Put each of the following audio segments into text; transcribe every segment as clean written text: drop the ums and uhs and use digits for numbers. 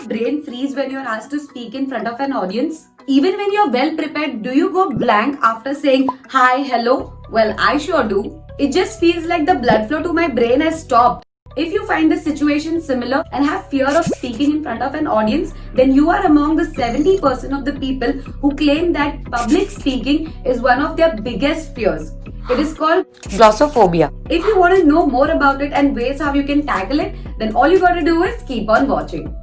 your brain freeze when you're asked to speak in front of an audience? Even when you're well prepared, do you go blank after saying hi, hello? Well, I sure do. It just feels like the blood flow to my brain has stopped. If you find this situation similar and have fear of speaking in front of an audience, then you are among the 70% of the people who claim that public speaking is one of their biggest fears. It is called glossophobia. If you want to know more about it and ways how you can tackle it, then all you gotta do is keep on watching.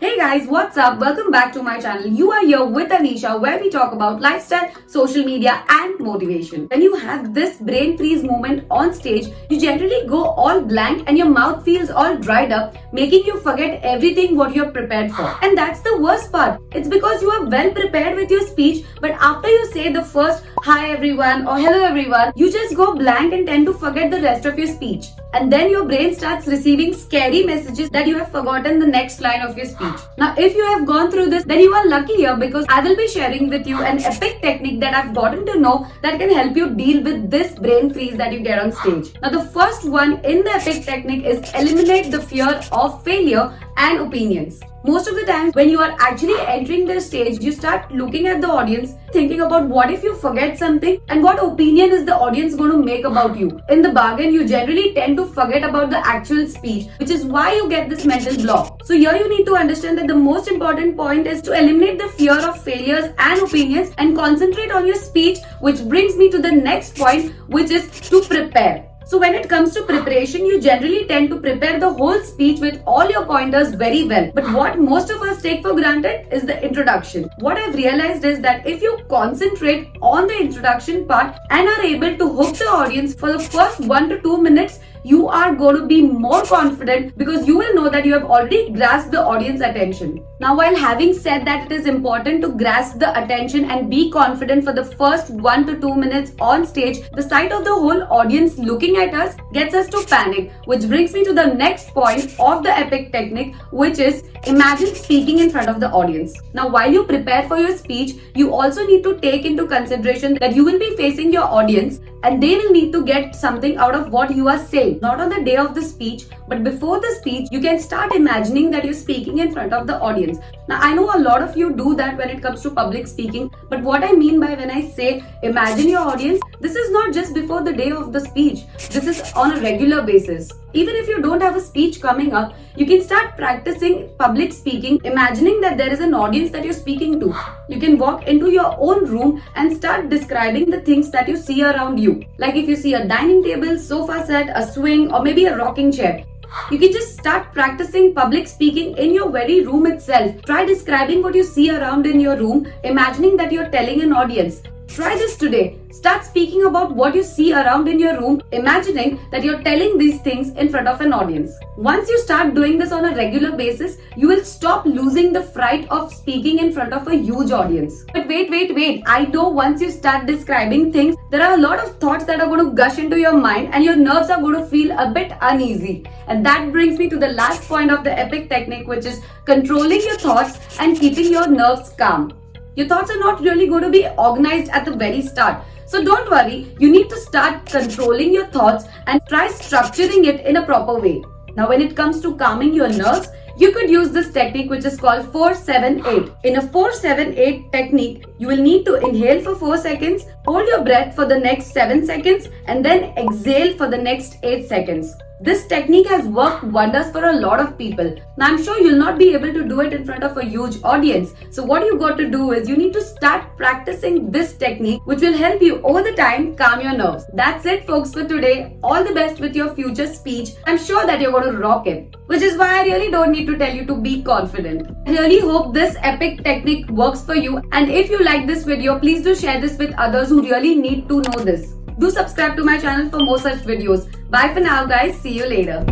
Hey guys, what's up? Welcome back to my channel. You are here with Anisha, where we talk about lifestyle, social media and motivation. When you have this brain freeze moment on stage, you generally go all blank and your mouth feels all dried up, making you forget everything what you're prepared for. And that's the worst part. It's because you are well prepared with your speech, but after you say the first hi everyone or hello everyone, you just go blank and tend to forget the rest of your speech. And then your brain starts receiving scary messages that you have forgotten the next line of your speech. Now, if you have gone through this, then you are lucky here because I will be sharing with you an epic technique that I've gotten to know that can help you deal with this brain freeze that you get on stage. Now, the first one in the epic technique is eliminate the fear of failure and opinions. Most of the times when you are actually entering the stage, you start looking at the audience, thinking about what if you forget something and what opinion is the audience going to make about you. In the bargain, you generally tend to forget about the actual speech, which is why you get this mental block. So here you need to understand that the most important point is to eliminate the fear of failures and opinions and concentrate on your speech, which brings me to the next point, which is to prepare. So when it comes to preparation, you generally tend to prepare the whole speech with all your pointers very well. But what most of us take for granted is the introduction. What I've realized is that if you concentrate on the introduction part and are able to hook the audience for the first 1 to 2 minutes, you are going to be more confident because you will know that you have already grasped the audience attention. Now, while having said that it is important to grasp the attention and be confident for the first 1 to 2 minutes on stage, the sight of the whole audience looking at us gets us to panic, which brings me to the next point of the epic technique, which is imagine speaking in front of the audience. Now, while you prepare for your speech, you also need to take into consideration that you will be facing your audience and they will need to get something out of what you are saying. Not on the day of the speech, but before the speech, you can start imagining that you're speaking in front of the audience. Now, I know a lot of you do that when it comes to public speaking, but what I mean by when I say imagine your audience, this is not just before the day of the speech. This is on a regular basis. Even if you don't have a speech coming up, you can start practicing public speaking, imagining that there is an audience that you're speaking to. You can walk into your own room and start describing the things that you see around you. Like if you see a dining table, sofa set, a swing, or maybe a rocking chair. You can just start practicing public speaking in your very room itself. Try describing what you see around in your room, imagining that you're telling an audience. Try this today. Start speaking about what you see around in your room, imagining that you're telling these things in front of an audience. Once you start doing this on a regular basis, you will stop losing the fright of speaking in front of a huge audience. But wait. I know once you start describing things, there are a lot of thoughts that are going to gush into your mind and your nerves are going to feel a bit uneasy. And that brings me to the last point of the epic technique, which is controlling your thoughts and keeping your nerves calm. Your thoughts are not really going to be organized at the very start. So don't worry, you need to start controlling your thoughts and try structuring it in a proper way. Now, when it comes to calming your nerves, you could use this technique which is called 4-7-8. In a 4-7-8 technique, you will need to inhale for 4 seconds, hold your breath for the next 7 seconds, and then exhale for the next 8 seconds. This technique has worked wonders for a lot of people. Now, I'm sure you'll not be able to do it in front of a huge audience. So what you got to do is you need to start practicing this technique, which will help you over the time calm your nerves. That's it, folks, for today. All the best with your future speech. I'm sure that you're going to rock it, which is why I really don't need to tell you to be confident. I really hope this epic technique works for you. And if you like this video, please do share this with others who really need to know this. Do subscribe to my channel for more such videos. Bye for now, guys. See you later.